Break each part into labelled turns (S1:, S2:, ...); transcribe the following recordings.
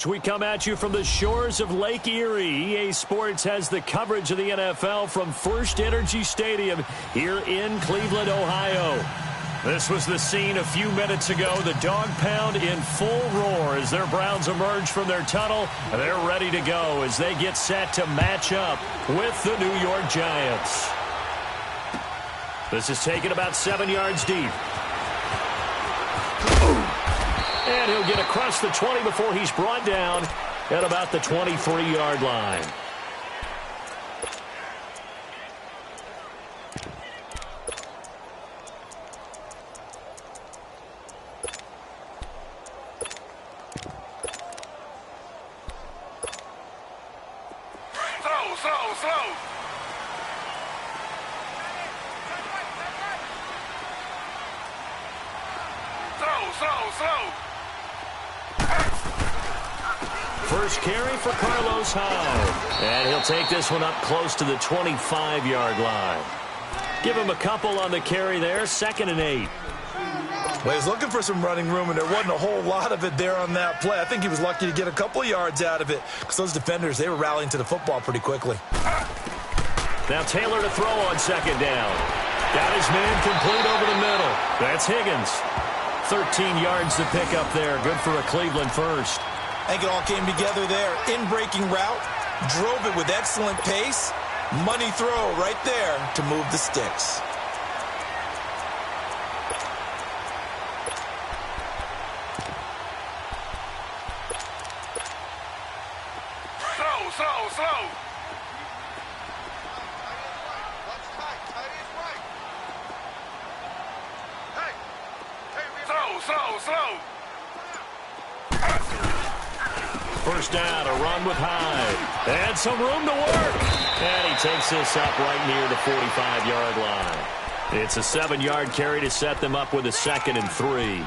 S1: We come at you from the shores of Lake Erie. EA Sports has the coverage of the NFL from First Energy Stadium here in Cleveland, Ohio. This was the scene a few minutes ago. The dog pound in full roar as their Browns emerge from their tunnel. They're ready to go as they get set to match up with the New York Giants. This is taken about 7 yards deep. And he'll get across the 20 before he's brought down at about the 23-yard line. First carry for Carlos Hyde. And he'll take this one up close to the 25-yard line. Give him a couple on the carry there. 2nd and 8.
S2: Well, he was looking for some running room, and there wasn't a whole lot of it there on that play. I think he was lucky to get a couple of yards out of it because those defenders, they were rallying to the football pretty quickly.
S1: Now Taylor to throw on 2nd down. Got his man complete over the middle. That's Higgins. 13 yards to pick up there. Good for a Cleveland first.
S2: I think it all came together there. In-breaking route, drove it with excellent pace. Money throw right there to move the sticks.
S3: Slow. Slow.
S1: First down, a run with Hyde. And some room to work. And he takes this up right near the 45-yard line. It's a 7-yard carry to set them up with a 2nd and 3.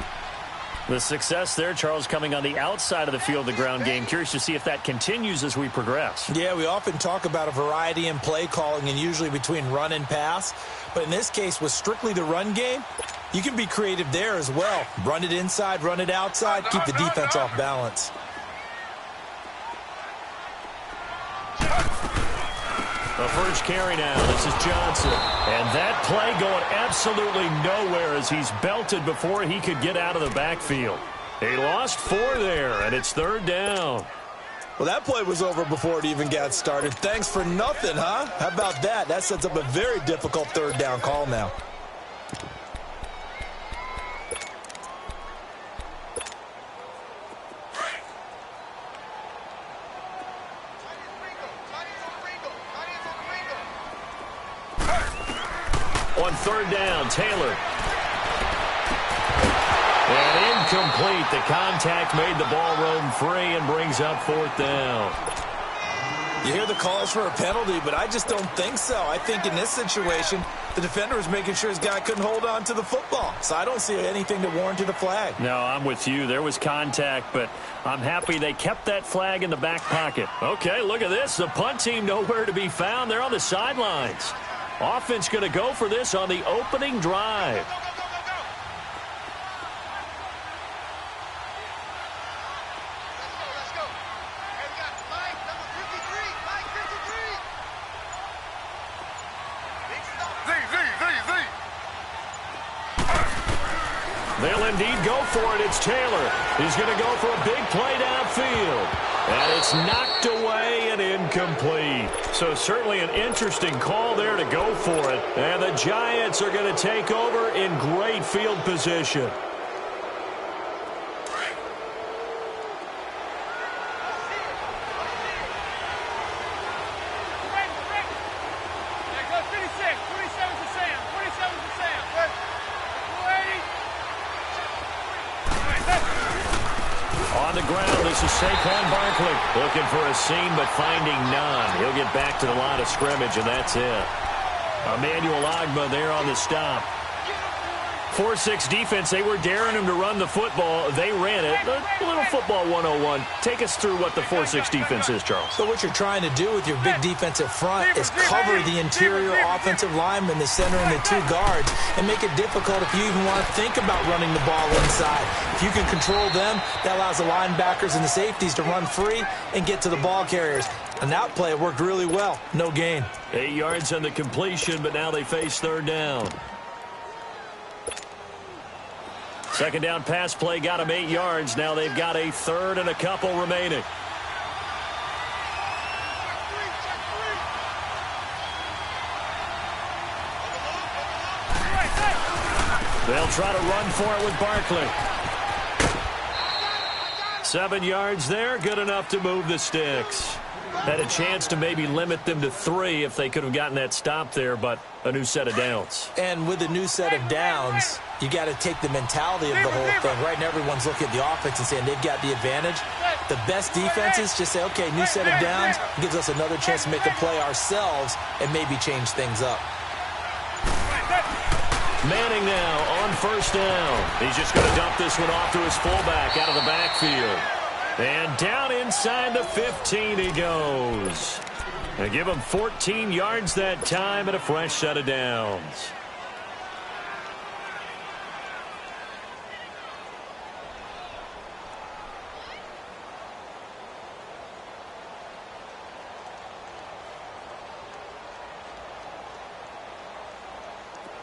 S1: The success there, Charles, coming on the outside of the field, the ground game. Curious to see if that continues as we progress.
S2: Yeah, we often talk about a variety in play calling and usually between run and pass. But in this case, with strictly the run game, you can be creative there as well. Run it inside, run it outside, keep the defense off balance.
S1: The first carry now. This is Johnson. And that play going absolutely nowhere as he's belted before he could get out of the backfield. He lost 4 there, and it's 3rd down.
S2: Well, that play was over before it even got started. Thanks for nothing, huh? How about that? That sets up a very difficult 3rd down call now.
S1: On 3rd down, Taylor. And incomplete. The contact made the ball roam free and brings up 4th down.
S2: You hear the calls for a penalty, but I just don't think so. I think in this situation, the defender was making sure his guy couldn't hold on to the football. So I don't see anything that warranted a flag.
S1: No, I'm with you. There was contact, but I'm happy they kept that flag in the back pocket. Okay, look at this. The punt team nowhere to be found. They're on the sidelines. Offense going to go for this on the opening drive. They'll indeed go for it. It's Taylor. He's going to go for a big play downfield. And it's knocked away and incomplete. So certainly an interesting call there to go for it. And the Giants are going to take over in great field position. On the ground, this is Saquon Barkley looking for a seam but finding none. He'll get back to the line of scrimmage, and that's it. Emmanuel Ogbah there on the stop. 4-6 defense, they were daring him to run the football. They ran it. A little football 101. Take us through what the 4-6 defense is, Charles.
S2: So what you're trying to do with your big defensive front is cover the interior offensive lineman, the center, and the two guards, and make it difficult if you even want to think about running the ball inside. If you can control them, that allows the linebackers and the safeties to run free and get to the ball carriers. And that play worked really well. No gain.
S1: 8 yards on the completion, but now they face third down. Second down pass play got them 8 yards. Now they've got a third and a couple remaining. They'll try to run for it with Barkley. 7 yards there, good enough to move the sticks. Had a chance to maybe limit them to 3 if they could have gotten that stop there, but a new set of downs.
S2: And with a new set of downs, you got to take the mentality of the whole thing. Right now, everyone's looking at the offense and saying they've got the advantage. The best defenses just say, okay, new set of downs gives us another chance to make a play ourselves and maybe change things up.
S1: Manning now on first down. He's just going to dump this one off to his fullback out of the backfield. And down inside the 15 he goes. They give him 14 yards that time and a fresh set of downs.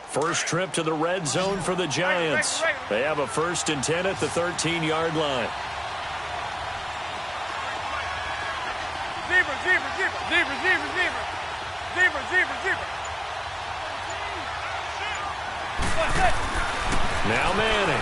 S1: First trip to the red zone for the Giants. They have a 1st and 10 at the 13-yard line. Now Manning.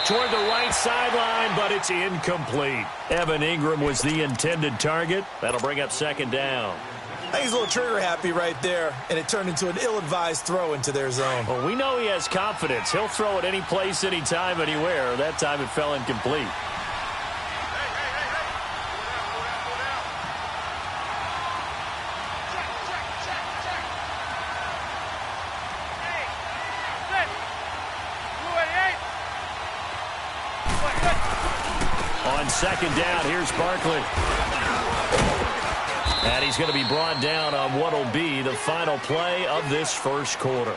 S1: Toward the right sideline, but it's incomplete. Evan Ingram was the intended target. That'll bring up second down.
S2: I think he's a little trigger happy right there, and it turned into an ill-advised throw into their zone.
S1: Well, we know he has confidence. He'll throw it any place, anytime, anywhere. That time it fell incomplete. On second down, here's Barkley. And he's going to be brought down on what will be the final play of this first quarter.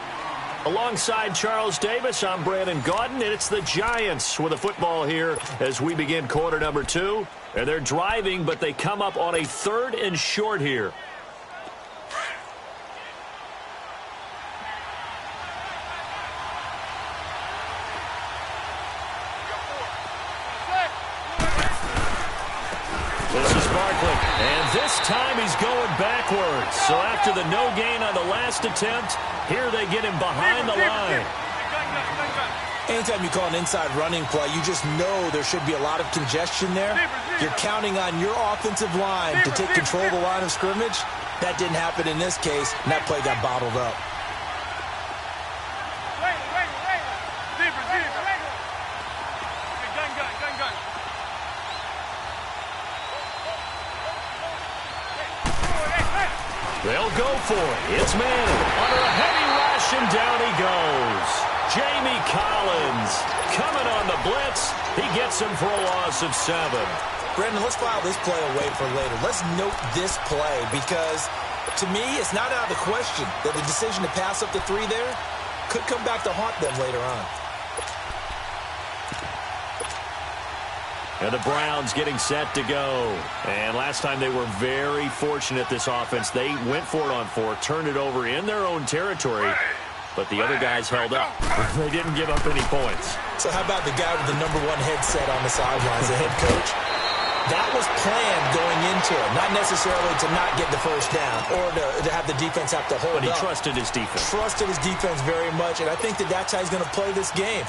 S1: Alongside Charles Davis, I'm Brandon Gaudin, and it's the Giants with a football here as we begin quarter number 2. And they're driving, but they come up on a 3rd and short here. This is Barkley, and this time he's going backwards. So after the no gain on the last attempt, here they get him behind the line.
S2: Anytime you call an inside running play, you just know there should be a lot of congestion there. You're counting on your offensive line to take control of the line of scrimmage. That didn't happen in this case, and that play got bottled up.
S1: They'll go for it. It's Manning under a heavy rush, and down he goes. Jamie Collins coming on the blitz. He gets him for a loss of 7.
S2: Brandon, let's file this play away for later. Let's note this play because, to me, it's not out of the question that the decision to pass up the 3 there could come back to haunt them later on.
S1: And the Browns getting set to go. And last time they were very fortunate, this offense. They went for it on 4, turned it over in their own territory, but the other guys held up. They didn't give up any points.
S2: So how about the guy with the #1 headset on the sidelines, the head coach? That was planned going into it, not necessarily to not get the first down or to have the defense have to hold up.
S1: But he trusted his defense.
S2: Trusted his defense very much, and I think that's how he's going to play this game.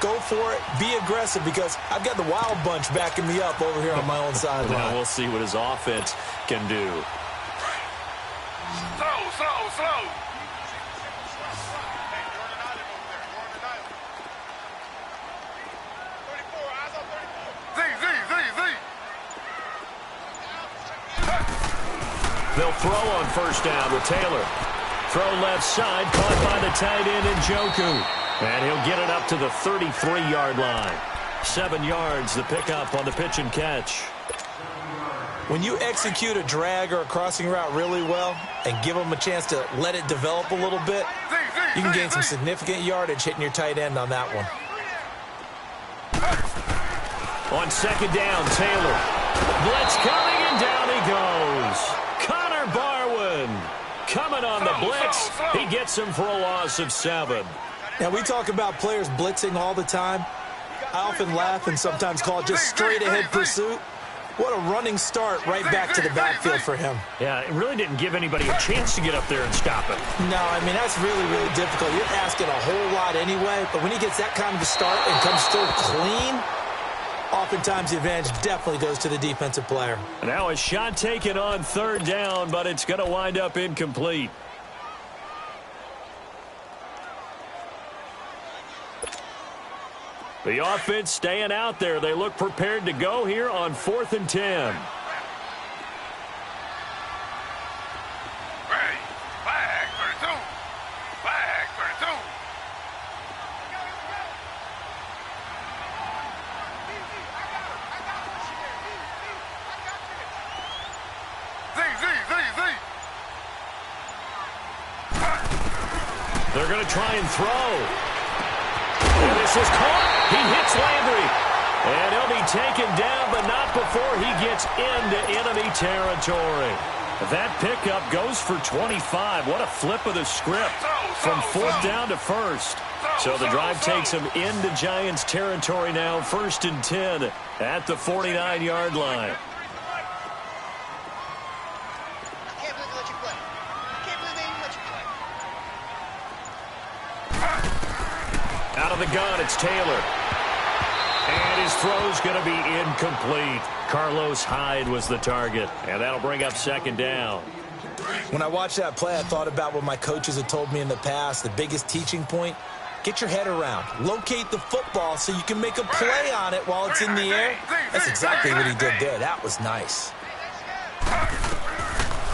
S2: Go for it. Be aggressive because I've got the Wild Bunch backing me up over here on my own sideline.
S1: Now we'll see what his offense can do.
S3: Slow.
S1: They'll throw on first down with Taylor. Throw left side, caught by the tight end Njoku. And he'll get it up to the 33-yard line. 7 yards, the pickup on the pitch and catch.
S2: When you execute a drag or a crossing route really well and give them a chance to let it develop a little bit, you can gain some significant yardage hitting your tight end on that one.
S1: On second down, Taylor. Blitz coming, and down he goes. Connor Barwin coming on the blitz. He gets him for a loss of 7.
S2: Now, we talk about players blitzing all the time. I often laugh and sometimes call it just straight-ahead pursuit. What a running start right back to the backfield for him.
S1: Yeah, it really didn't give anybody a chance to get up there and stop him.
S2: No, I mean, that's really, really difficult. You're asking a whole lot anyway, but when he gets that kind of a start and comes through clean, oftentimes the advantage definitely goes to the defensive player.
S1: Now a shot taken on third down, but it's going to wind up incomplete. The offense staying out there. They look prepared to go here on 4th and 10. They're going to try and throw. And this is caught. He hits Landry. And he'll be taken down, but not before he gets into enemy territory. That pickup goes for 25. What a flip of the script from 4th down to 1st. So the drive takes him into Giants territory now, 1st and 10 at the 49-yard line. Out of the gun, it's Taylor. And his throw's going to be incomplete. Carlos Hyde was the target, and that'll bring up 2nd down.
S2: When I watched that play, I thought about what my coaches had told me in the past. The biggest teaching point, get your head around. Locate the football so you can make a play on it while it's in the air. That's exactly what he did there. That was nice.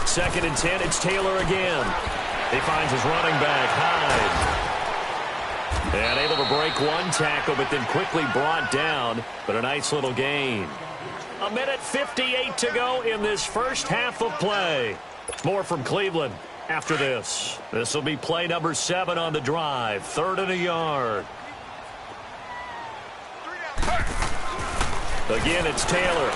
S1: 2nd and 10, it's Taylor again. He finds his running back, Hyde. And able to break one tackle, but then quickly brought down. But a nice little gain. 1:58 to go in this first half of play. More from Cleveland after this. This will be play number 7 on the drive. 3rd and a yard. Again, it's Taylor.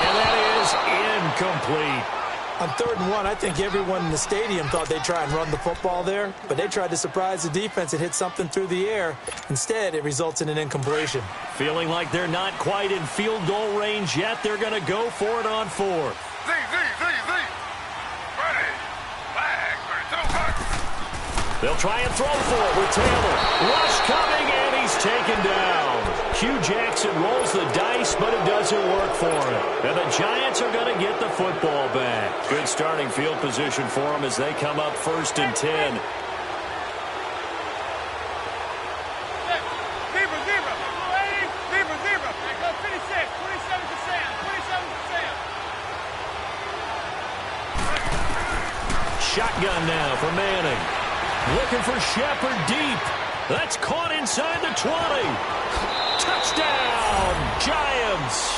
S1: And that is incomplete.
S2: On 3rd and 1, I think everyone in the stadium thought they'd try and run the football there, but they tried to surprise the defense and hit something through the air. Instead, it results in an incompletion.
S1: Feeling like they're not quite in field goal range yet, they're going to go for it on 4th. They'll try and throw for it with Taylor. Rush coming, and he's taken down. Hugh Jackson rolls the dice, but it doesn't work for him. And the Giants are going to get the football back. Good starting field position for them as they come up 1st and 10. Shotgun now for Manning. Looking for Shepard deep. That's caught inside the 20. Touchdown, Giants.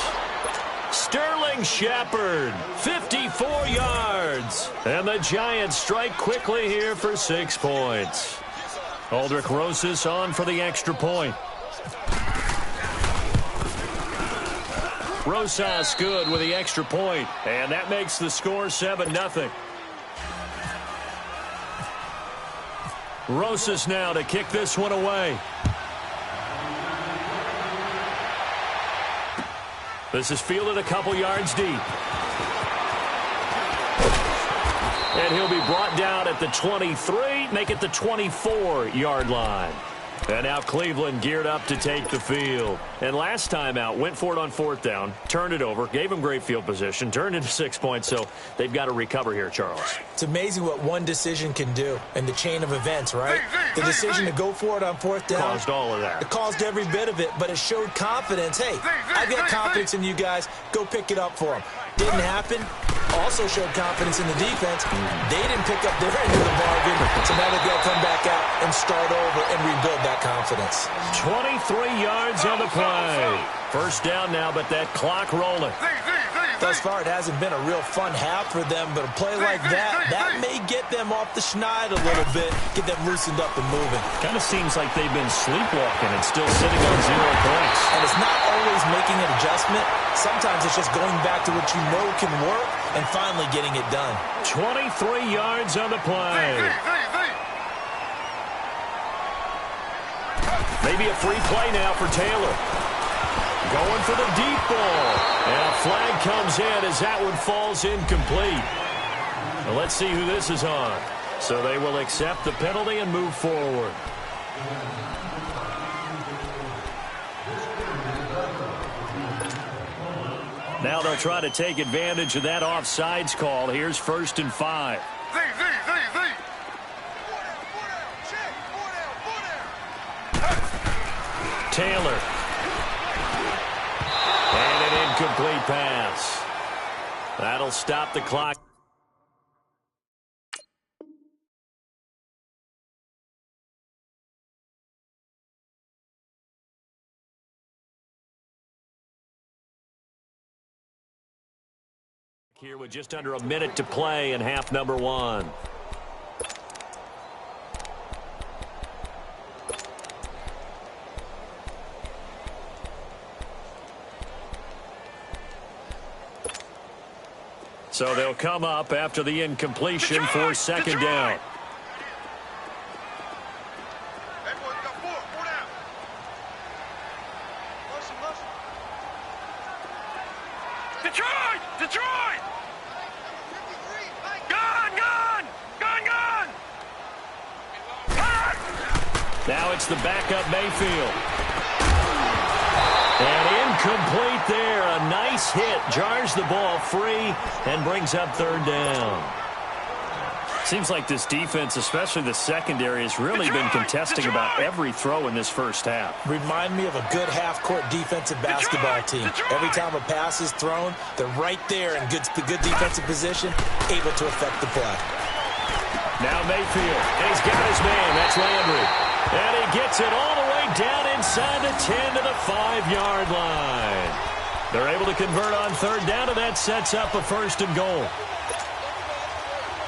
S1: Sterling Shepard, 54 yards. And the Giants strike quickly here for 6 points. Aldrich Rosas on for the extra point. Rosas good with the extra point. And that makes the score 7-0. Rosas now to kick this one away. This is fielded a couple yards deep. And he'll be brought down at the 23, make it the 24-yard line. And now Cleveland geared up to take the field. And last time out, went for it on 4th down, turned it over, gave them great field position, turned into 6 points, so they've got to recover here, Charles.
S2: It's amazing what one decision can do in the chain of events, right? The decision to go for it on 4th down.
S1: Caused all of that.
S2: It caused every bit of it, but it showed confidence. Hey, I've got confidence in you guys. Go pick it up for them. Didn't happen. also showed confidence in the defense. They didn't pick up their end of the bargain, so now they'll come back out and start over and rebuild that confidence.
S1: 23 yards on the play. First down now, but that clock rolling.
S2: Thus far, it hasn't been a real fun half for them, but a play like that may get them off the schneid a little bit, get them loosened up and moving.
S1: Kind of seems like they've been sleepwalking and still sitting on 0 points.
S2: And it's not always making an adjustment. Sometimes it's just going back to what you know can work and finally getting it done.
S1: 23 yards on the play. Maybe a free play now for Taylor. Going for the deep ball. And a flag comes in as that one falls incomplete. Well, let's see who this is on. So they will accept the penalty and move forward. Now they'll try to take advantage of that offsides call. Here's 1st and 5. Taylor. And an incomplete pass. That'll stop the clock. Here with just under a minute to play in half number 1. So they'll come up after the incompletion for 2nd down.
S3: Detroit! Gone!
S1: Now it's the backup Mayfield. And incomplete there. A nice hit. Jars the ball free and brings up 3rd down. Seems like this defense, especially the secondary, has really been contesting about every throw in this first half.
S2: Remind me of a good half-court defensive basketball team. Every time a pass is thrown, they're right there in good defensive position, able to affect the play.
S1: Now Mayfield. And he's got his man. That's Landry. And he gets it all the way down inside the 10 to the 5-yard line. They're able to convert on 3rd down, and that sets up a 1st and goal.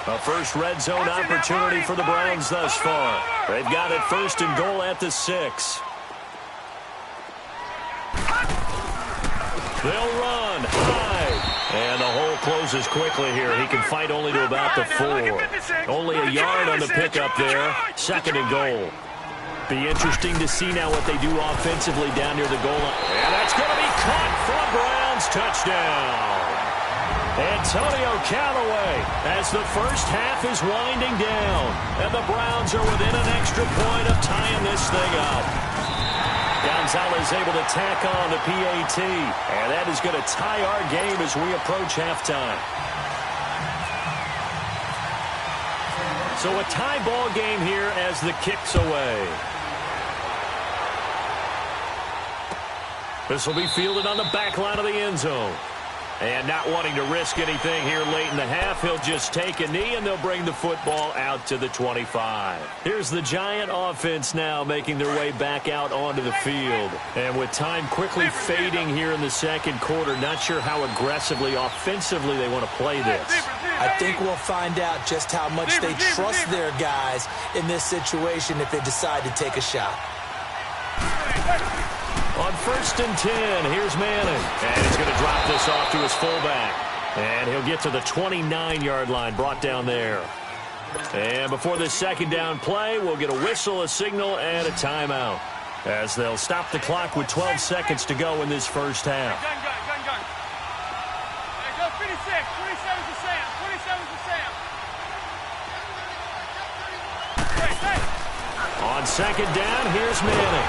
S1: A first red zone opportunity for the Browns thus far. They've got it 1st and goal at the 6. They'll run high. And the hole closes quickly here. He can fight only to about the 4. Only a yard on the pickup there. 2nd and goal. Be interesting to see now what they do offensively down near the goal line. And that's going to be caught for a Browns touchdown. Antonio Callaway as the first half is winding down. And the Browns are within an extra point of tying this thing up. Gonzalez able to tack on the PAT. And that is going to tie our game as we approach halftime. So a tie ball game here as the kick's away. This will be fielded on the back line of the end zone. And not wanting to risk anything here late in the half, he'll just take a knee and they'll bring the football out to the 25. Here's the Giant offense now making their way back out onto the field. And with time quickly fading here in the 2nd quarter, not sure how aggressively, offensively they want to play this.
S2: I think we'll find out just how much they trust their guys in this situation if they decide to take a shot.
S1: On 1st and 10, here's Manning. And he's going to drop this off to his fullback. And he'll get to the 29-yard line, brought down there. And before this 2nd down play, we'll get a whistle, a signal, and a timeout, as they'll stop the clock with 12 seconds to go in this first half.
S3: Gun. Go 56. 27 to Sam. 27 to Sam.
S1: On 2nd down, here's Manning.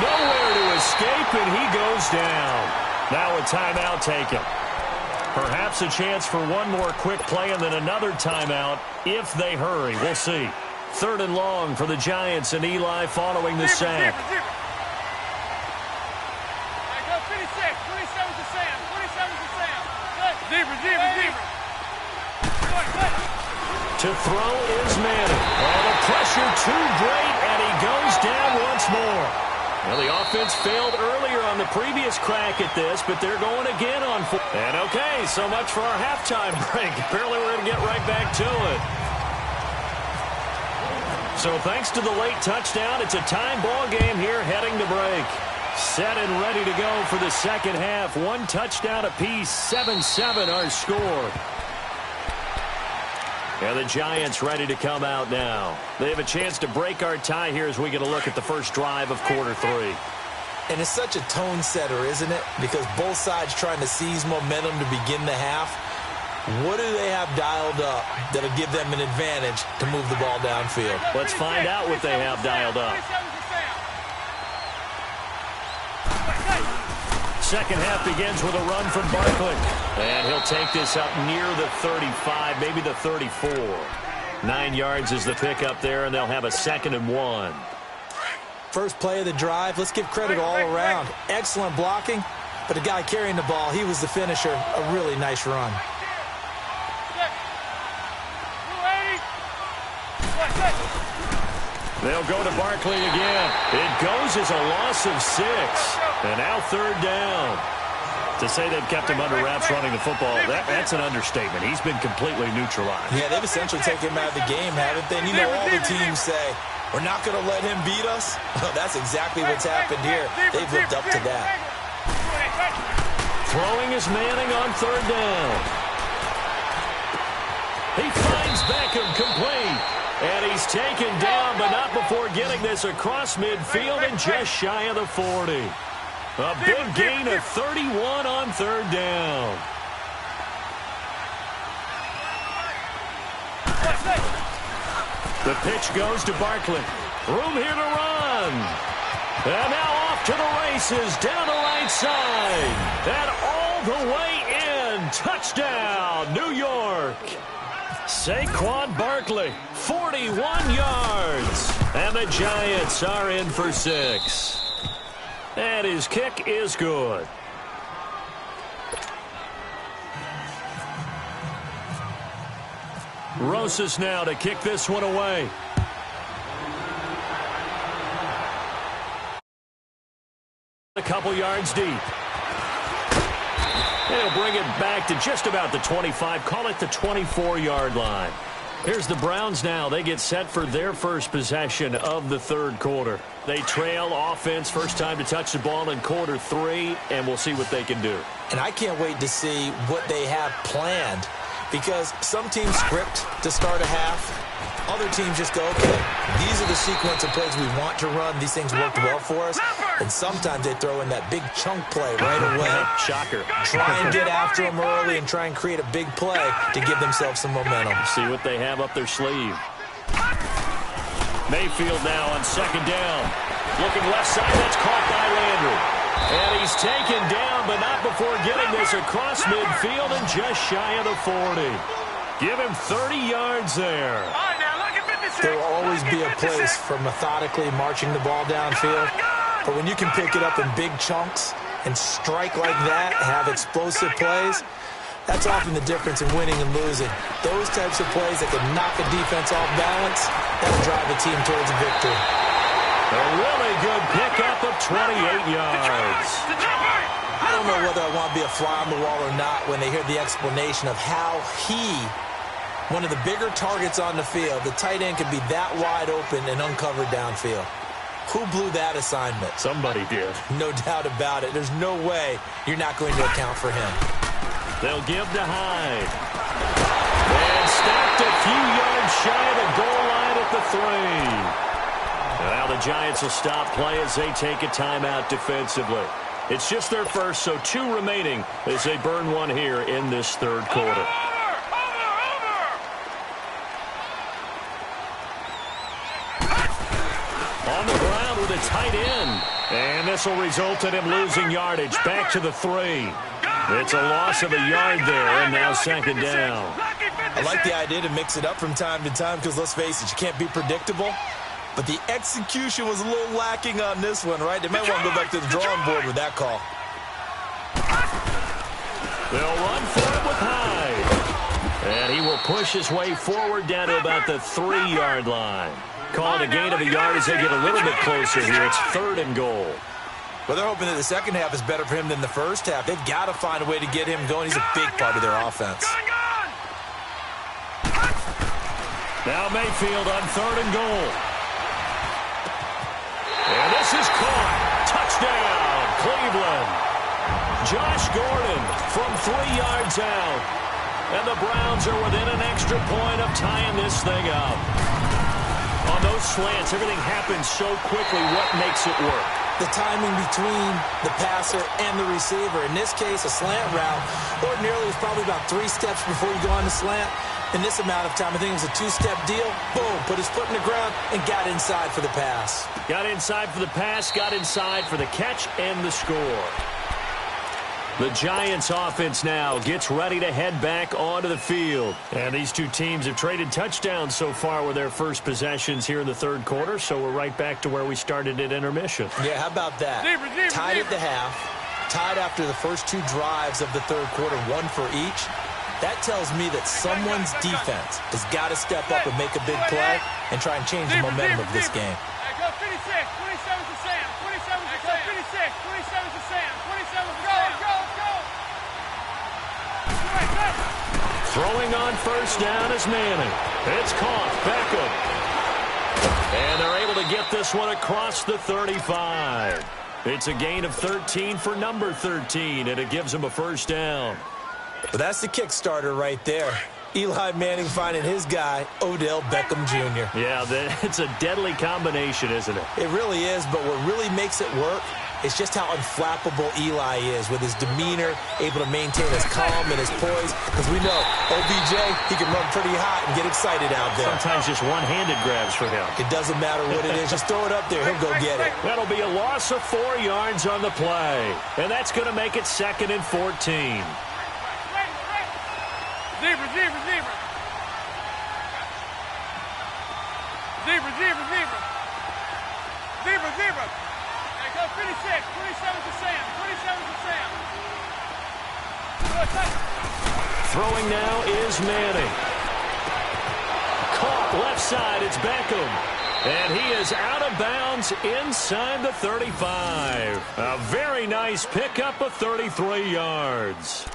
S1: Nowhere to escape, and he goes down. Now a timeout taken. Perhaps a chance for one more quick play and then another timeout if they hurry. We'll see. 3rd and long for the Giants, and Eli following the sack.
S3: Go 56. 27 to Sam. 27 to Sam. Zebra.
S1: To throw is Manning. Oh, the pressure too great, and he goes down once more. Well, the offense failed earlier on the previous crack at this, but they're going again on 4. And okay, so much for our halftime break. Apparently we're going to get right back to it. So thanks to the late touchdown, it's a time ball game here heading to break. Set and ready to go for the second half. One touchdown apiece, 7-7 our score. And the Giants ready to come out now. They have a chance to break our tie here as we get a look at the first drive of quarter 3.
S2: And it's such a tone setter, isn't it? Because both sides trying to seize momentum to begin the half. What do they have dialed up that'll give them an advantage to move the ball downfield?
S1: Let's find out what they have dialed up. Second half begins with a run from Barkley. And he'll take this up near the 35, maybe the 34. 9 yards is the pickup there, and they'll have a 2nd and 1.
S2: First play of the drive, let's give credit all around. Excellent blocking, but the guy carrying the ball, he was the finisher. A really nice run.
S1: They'll go to Barkley again. It goes as a loss of 6. And now 3rd down. To say they've kept him under wraps running the football, that's an understatement. He's been completely neutralized.
S2: Yeah, they've essentially taken him out of the game, haven't they? And you know, all the teams say, we're not going to let him beat us. Well, that's exactly what's happened here. They've lived up to that.
S1: Throwing is Manning on 3rd down. He finds Beckham complete. And he's taken down, but not before getting this across midfield and just shy of the 40. A big gain of 31 on 3rd down. The pitch goes to Barkley. Room here to run. And now off to the races down the right side. And all the way in. Touchdown, New York. Saquon Barkley, 41 yards. And the Giants are in for 6. And his kick is good. Rosas now to kick this one away. A couple yards deep. They'll bring it back to just about the 25. Call it the 24-yard line. Here's the Browns now. They get set for their first possession of the 3rd quarter. They trail offense, first time to touch the ball in quarter 3, and we'll see what they can do.
S2: And I can't wait to see what they have planned, because some teams script to start a half. Other teams just go, okay, these are the sequence of plays we want to run. These things worked well for us. And sometimes they throw in that big chunk play right away.
S1: Shocker.
S2: Try and get after them early and try and create a big play to give themselves some momentum.
S1: See what they have up their sleeve. Mayfield now on 2nd down. Looking left side, that's caught by Landry. And he's taken down, but not before getting this across midfield and just shy of the 40. Give him 30 yards there.
S2: There will always be a place for methodically marching the ball downfield. But when you can pick it up in big chunks and strike like that, have explosive plays, that's often the difference in winning and losing. Those types of plays that can knock a defense off balance, that'll drive a team towards a victory.
S1: A really good pickup of 28 yards.
S2: I don't know whether I want to be a fly on the wall or not when they hear the explanation of how one of the bigger targets on the field, the tight end could be that wide open and uncovered downfield. Who blew that assignment?
S1: Somebody did.
S2: No doubt about it. There's no way you're not going to account for him.
S1: They'll give to Hyde. And stopped a few yards shy of the goal line at the 3. Now the Giants will stop play as they take a timeout defensively. It's just their first, so 2 remaining as they burn one here in this 3rd quarter. On the ground with a tight end. And this will result in him losing yardage. Back to the 3. It's a loss of a yard there, and now 2nd down.
S2: I like the idea to mix it up from time to time because, let's face it, you can't be predictable. But the execution was a little lacking on this one, right? They might want to go back to the drawing board with that call.
S1: They'll run for it with Hyde. And he will push his way forward down to about the 3-yard line. Calling a gain of a yard as they get a little bit closer here. It's 3rd and goal.
S2: Well, they're hoping that the second half is better for him than the first half. They've got to find a way to get him going. He's a big part of their offense.
S1: Now Mayfield on 3rd and goal. And this is caught. Touchdown, Cleveland. Josh Gordon from 3 yards out. And the Browns are within an extra point of tying this thing up. On those slants, everything happens so quickly. What makes it work?
S2: The timing between the passer and the receiver. In this case, a slant route ordinarily is probably about 3 steps before you go on the slant. In this amount of time, I think it was a 2-step deal. Boom, put his foot in the ground and got inside for the pass.
S1: Got inside for the pass, got inside for the catch and the score. The Giants offense now gets ready to head back onto the field. And these two teams have traded touchdowns so far with their first possessions here in the 3rd quarter, so we're right back to where we started at intermission.
S2: Yeah, how about that? Tied at the half, tied after the first 2 drives of the 3rd quarter, 1 for each. That tells me that someone's defense has got to step up and make a big play and try and change the momentum of this game.
S3: Go 56, 27 to Sam, 27 to Sam. 56, 27 to Sam, 27 to Sam. Go.
S1: Throwing on first down is Manning. It's caught. Beckham. And they're able to get this one across the 35. It's a gain of 13 for number 13, and it gives them a first down.
S2: But that's the Kickstarter right there. Eli Manning finding his guy, Odell Beckham Jr.
S1: Yeah, it's a deadly combination, isn't it?
S2: It really is, but what really makes it work is just how unflappable Eli is with his demeanor, able to maintain his calm and his poise. Because we know, OBJ, he can run pretty hot and get excited out there.
S1: Sometimes just one-handed grabs for him.
S2: It doesn't matter what it is. Just throw it up there. He'll go get it.
S1: That'll be a loss of 4 yards on the play. And that's going to make it 2nd and 14.
S3: Zebra. Go 56, 27 to Sam, 27 to Sam.
S1: Throwing now is Manning. Caught left side, it's Beckham. And he is out of bounds inside the 35. A very nice pickup of 33 yards.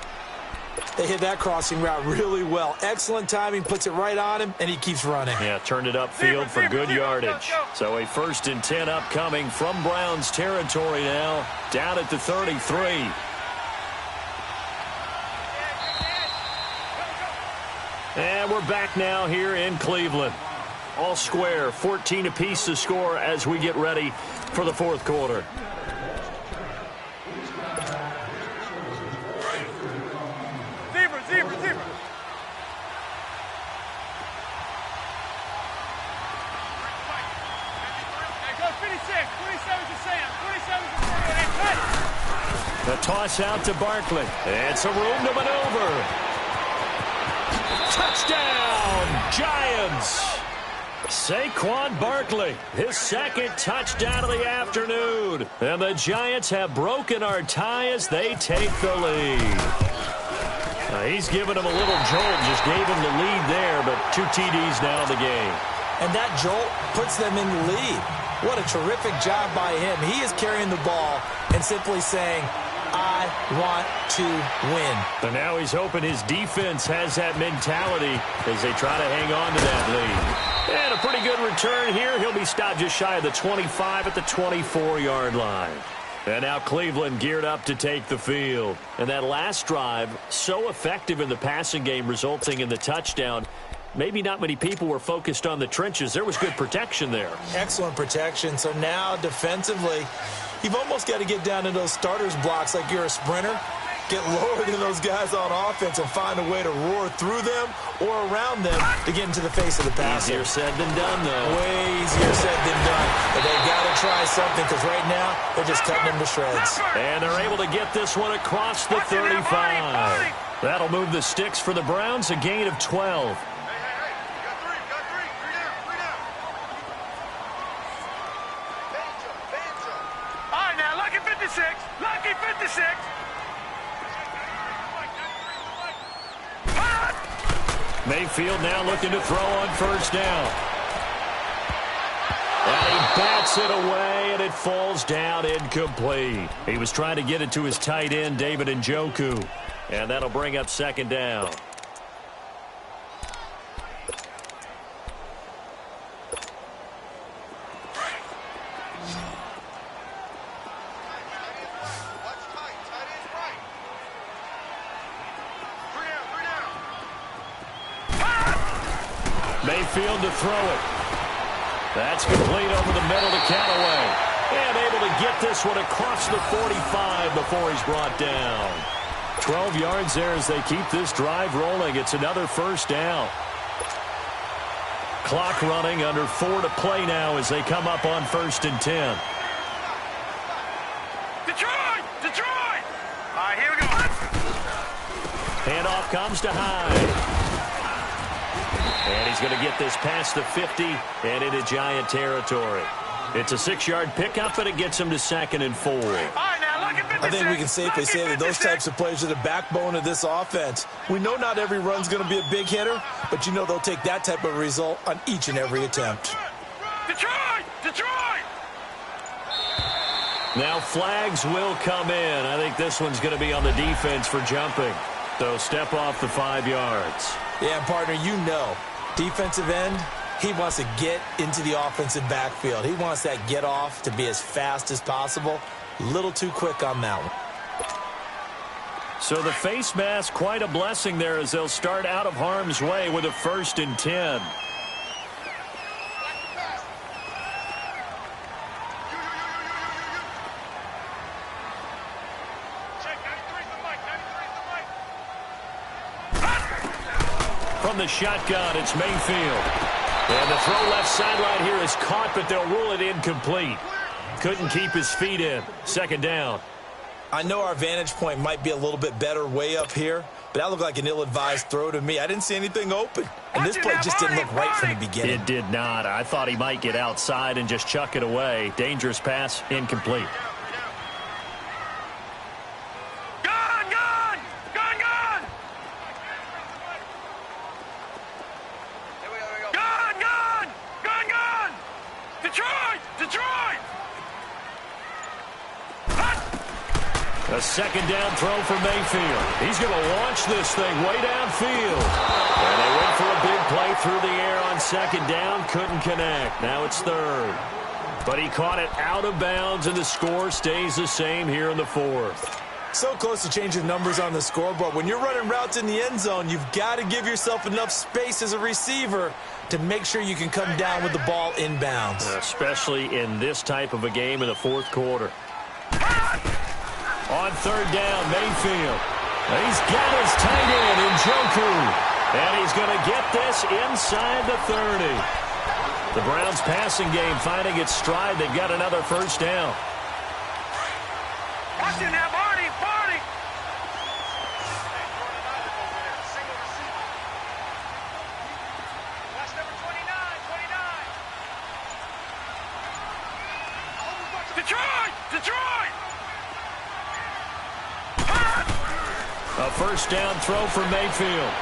S2: They hit that crossing route really well. Excellent timing, puts it right on him, and he keeps running.
S1: Yeah, turned it upfield for good yardage. So a 1st and 10 upcoming from Browns territory now, down at the 33. And we're back now here in Cleveland. All square, 14 apiece to score as we get ready for the 4th quarter.
S3: Zebra. Go 56, 27 to Sam, 27 to Sam.
S1: The toss out to Barkley. And some room to maneuver. Touchdown, Giants. Saquon Barkley, his 2nd touchdown of the afternoon. And the Giants have broken our tie as they take the lead. He's given him a little jolt, just gave him the lead there, but 2 TDs now in the game.
S2: And that jolt puts them in the lead. What a terrific job by him. He is carrying the ball and simply saying, I want to win.
S1: And now he's hoping his defense has that mentality as they try to hang on to that lead. And a pretty good return here. He'll be stopped just shy of the 25 at the 24-yard line. And now Cleveland geared up to take the field. And that last drive, so effective in the passing game, resulting in the touchdown. Maybe not many people were focused on the trenches. There was good protection there.
S2: Excellent protection. So now defensively, you've almost got to get down to those starters blocks like you're a sprinter. Get lower than those guys on offense and find a way to roar through them or around them to get into the face of the passer.
S1: Easier said than done, though.
S2: Way easier said than done. But they've got to try something because right now they're just cutting them to shreds.
S1: And they're able to get this one across the 35. That'll move the sticks for the Browns, a gain of 12.
S3: Lucky 56.
S1: Mayfield now looking to throw on first down. And he bats it away, and it falls down incomplete. He was trying to get it to his tight end, David Njoku. And that'll bring up second down. Mayfield to throw it. That's complete over the middle to Callaway. And able to get this one across the 45 before he's brought down. 12 yards there as they keep this drive rolling. It's another first down. Clock running, under 4 to play now as they come up on 1st and 10.
S3: Detroit! Detroit! All right, here we go.
S1: Handoff comes to Hyde. And he's going to get this past the 50 and into Giant territory. It's a 6-yard pickup, and it gets him to 2nd and 4.
S3: All right, now look at 56.
S2: I think we can safely say that those types of plays are the backbone of this offense. We know not every run's going to be a big hitter, but you know they'll take that type of result on each and every attempt.
S3: Detroit! Detroit!
S1: Now flags will come in. I think this one's going to be on the defense for jumping. So step off the 5 yards.
S2: Yeah, partner, you know, defensive end, he wants to get into the offensive backfield. He wants that get off to be as fast as possible. A little too quick on that one.
S1: So the face mask, quite a blessing there as they'll start out of harm's way with a 1st and 10. From the shotgun, it's Mayfield. And the throw left sideline here is caught, but they'll rule it incomplete. Couldn't keep his feet in. 2nd down.
S2: I know our vantage point might be a little bit better way up here, but that looked like an ill-advised throw to me. I didn't see anything open, and this play just didn't look right from the beginning.
S1: It did not. I thought he might get outside and just chuck it away. Dangerous pass, incomplete. A 2nd down throw for Mayfield. He's going to launch this thing way downfield. And they went for a big play through the air on 2nd down. Couldn't connect. Now it's 3rd. But he caught it out of bounds, and the score stays the same here in the 4th.
S2: So close to changing numbers on the scoreboard. When you're running routes in the end zone, you've got to give yourself enough space as a receiver to make sure you can come down with the ball inbounds.
S1: Especially in this type of a game in the 4th quarter. On 3rd down, Mayfield. He's got his tight end, Njoku. And he's going to get this inside the 30. The Browns' passing game finding its stride. They've got another 1st down.
S3: Watch it now, Barney. Barney. Watch number 29. Detroit! Detroit!
S1: A 1st down throw for Mayfield.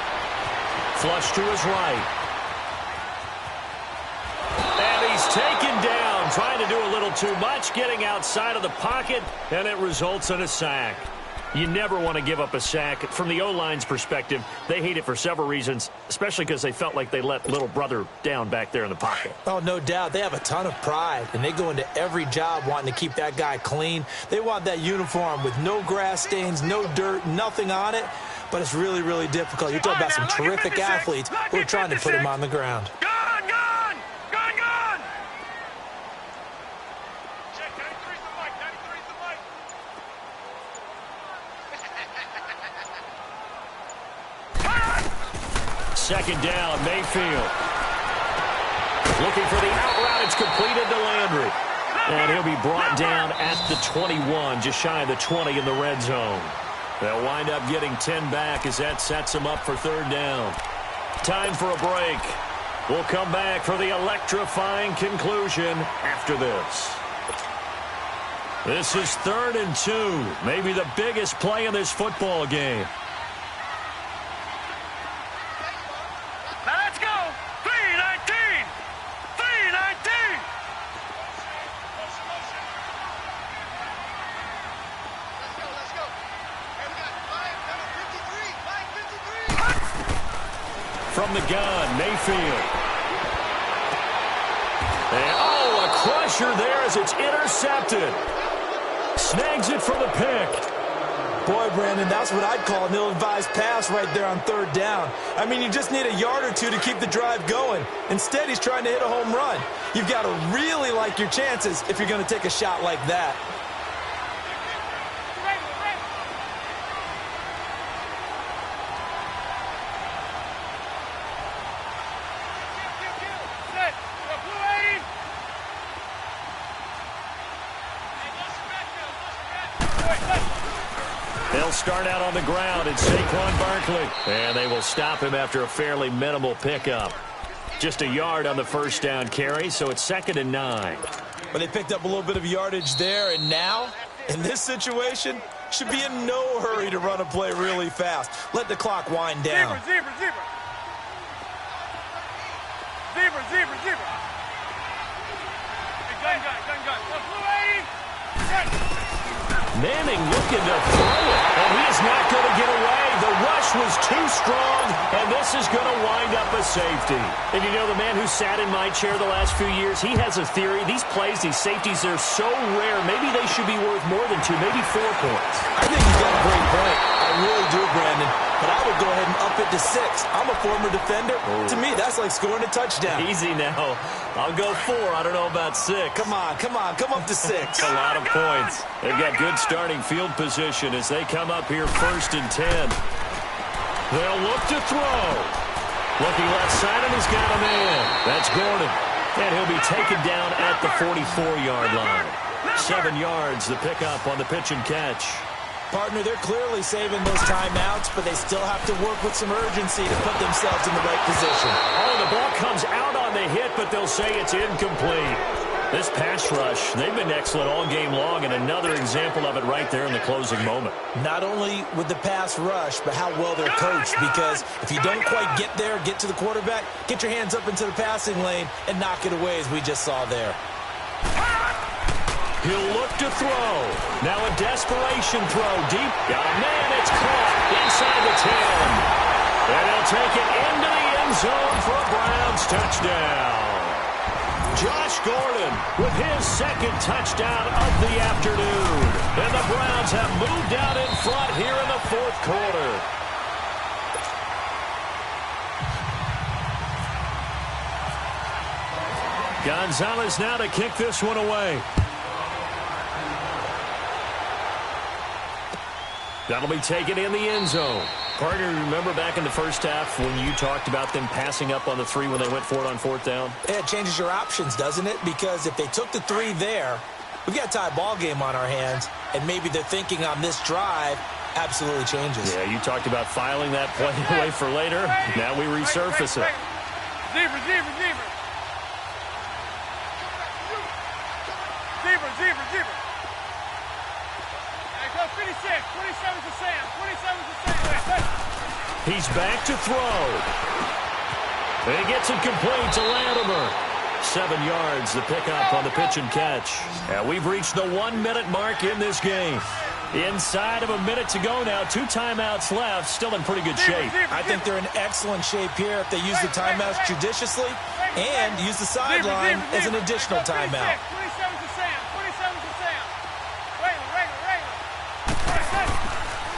S1: Flush to his right. And he's taken down, trying to do a little too much, getting outside of the pocket, and it results in a sack. You never want to give up a sack. From the O-line's perspective, they hate it for several reasons, especially because they felt like they let little brother down back there in the pocket.
S2: Oh, no doubt. They have a ton of pride, and they go into every job wanting to keep that guy clean. They want that uniform with no grass stains, no dirt, nothing on it, but it's really, really difficult. You're talking about some terrific athletes who are trying to put him on the ground.
S3: Gone, gone! Gone, gone! Check, 93's the mic, 93's the mic.
S1: 2nd down, Mayfield. Looking for the out route. It's completed to Landry. And he'll be brought down at the 21, just shy of the 20 in the red zone. They'll wind up getting 10 back as that sets them up for 3rd down. Time for a break. We'll come back for the electrifying conclusion after this. This is 3rd and 2, maybe the biggest play in this football game. the gun. Mayfield. And, a crusher there as it's intercepted. Snags it for the pick.
S2: Boy, Brandon, that's what I'd call an ill-advised pass right there on third down. I mean, you just need a yard or two to keep the drive going. Instead, he's trying to hit a home run. You've got to really like your chances if you're going to take a shot like that.
S1: They'll start out on the ground. It's Saquon Barkley. And they will stop him after a fairly minimal pickup. Just a yard on the first down carry, so it's 2nd and 9.
S2: But they picked up a little bit of yardage there, and now, in this situation, should be in no hurry to run a play really fast. Let the clock wind down.
S3: Zebra. Hey, gun. Blue 80.
S1: Manning looking to throw it, and he is not going to get away. The rush was too strong, and this is going to wind up a safety. And you know, the man who sat in my chair the last few years, he has a theory. These plays, these safeties, they're so rare. Maybe they should be worth more than 2, maybe 4 points.
S2: I think he's got a great point. I really do, Brandon. But I would go ahead and up it to 6. I'm a former defender. Oh. To me, that's like scoring a touchdown.
S1: Easy now. I'll go 4. I don't know about 6.
S2: Come on. Come up to 6.
S1: A lot of points. They've got good starting field position as they come up here 1st and 10. They'll look to throw. Looking left side, and he's got a man. That's Gordon. And he'll be taken down at the 44-yard line. 7 yards, the pickup on the pitch and catch.
S2: Partner, they're clearly saving those timeouts, but they still have to work with some urgency to put themselves in the right position.
S1: The ball comes out on the hit, but they'll say it's incomplete. This pass rush, they've been excellent all game long, and another example of it right there in the closing moment.
S2: Not only with the pass rush, but how well they're coached, because if you don't quite get there, get to the quarterback, get your hands up into the passing lane and knock it away as we just saw there.
S1: He'll look to throw. Now a desperation throw. Deep. Got a man. It's caught inside the 10. And he'll take it into the end zone for a Browns touchdown. Josh Gordon with his 2nd touchdown of the afternoon. And the Browns have moved out in front here in the 4th quarter. Gonzalez now to kick this one away. That'll be taken in the end zone. Partner, remember back in the first half when you talked about them passing up on the 3 when they went for it on 4th down?
S2: Yeah, it changes your options, doesn't it? Because if they took the 3 there, we've got a tie ball game on our hands, and maybe they're thinking on this drive absolutely changes.
S1: Yeah, you talked about filing that play away for later. Now we resurface it.
S3: Zebra. Go 56, 27 to Sam, 27 to Sam.
S1: He's back to throw. And he gets it complete to Latimer. 7 yards, the pickup on the pitch and catch. And we've reached the 1-minute mark in this game. Inside of a minute to go now. 2 timeouts left. Still in pretty good shape.
S2: I think they're in excellent shape here if they use the timeouts judiciously and use the sideline as an additional timeout.
S3: 27 to Sam, 27 to Sam. Regular.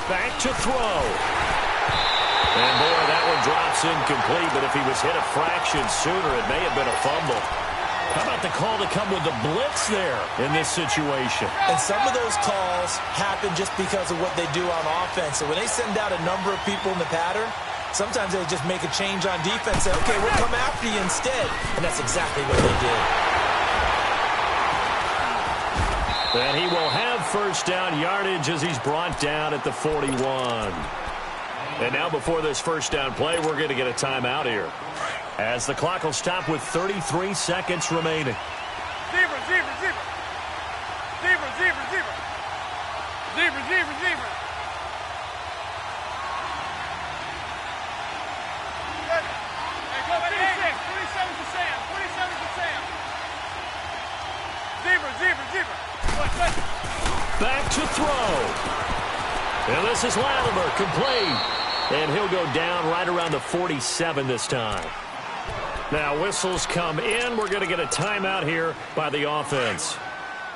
S1: Back to throw. And boy, that one drops incomplete, but if he was hit a fraction sooner, it may have been a fumble. How about the call to come with the blitz there in this situation?
S2: And some of those calls happen just because of what they do on offense. So when they send out a number of people in the pattern, sometimes they just make a change on defense. Say, okay, we'll come after you instead. And that's exactly what they did.
S1: And he will have first down yardage as he's brought down at the 41. And now before this first down play, we're going to get a timeout here, as the clock will stop with 33 seconds remaining.
S3: Zebra. Hey, go 56, 27 to Sam, 27 to Sam. Zebra.
S1: Back to throw. And this is Latimer, complete. And he'll go down right around the 47 this time. Now whistles come in. We're going to get a timeout here by the offense,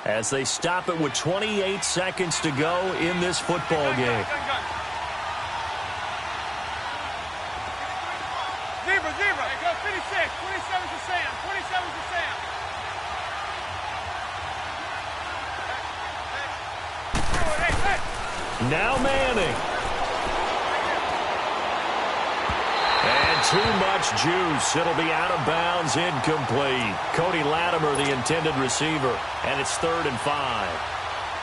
S1: as they stop it with 28 seconds to go in this football game.
S3: Zebra. Go 56. 27 to Sam. 27 to Sam.
S1: Now Manning. And too much juice. It'll be out of bounds, incomplete. Cody Latimer, the intended receiver. And it's 3rd and 5.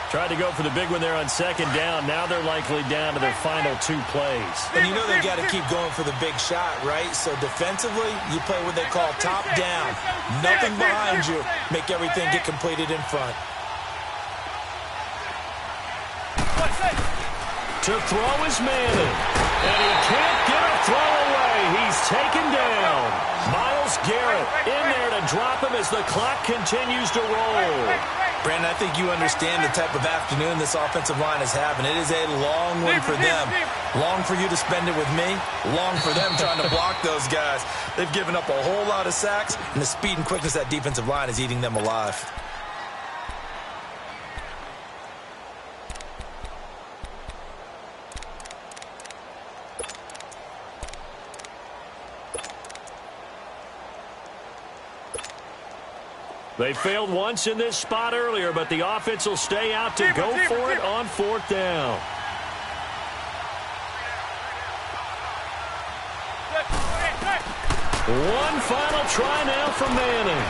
S1: Tried to go for the big one there on 2nd down. Now they're likely down to their final 2 plays.
S2: And you know they got to keep going for the big shot, right? So defensively, you play what they call top down. Nothing behind you. Make everything get completed in front.
S1: To throw is Manning. And he can't get a throw away. He's taken down. Myles Garrett in there to drop him as the clock continues to roll.
S2: Brandon, I think you understand the type of afternoon this offensive line is having. It is a long one for them. Long for you to spend it with me. Long for them trying to block those guys. They've given up a whole lot of sacks, and the speed and quickness of that defensive line is eating them alive.
S1: They failed once in this spot earlier, but the offense will stay out to go for it on 4th down. One final try now from Manning.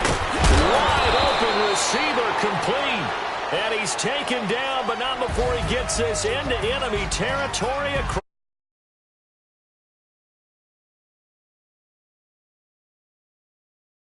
S1: Wide open receiver complete. And he's taken down, but not before he gets this into enemy territory across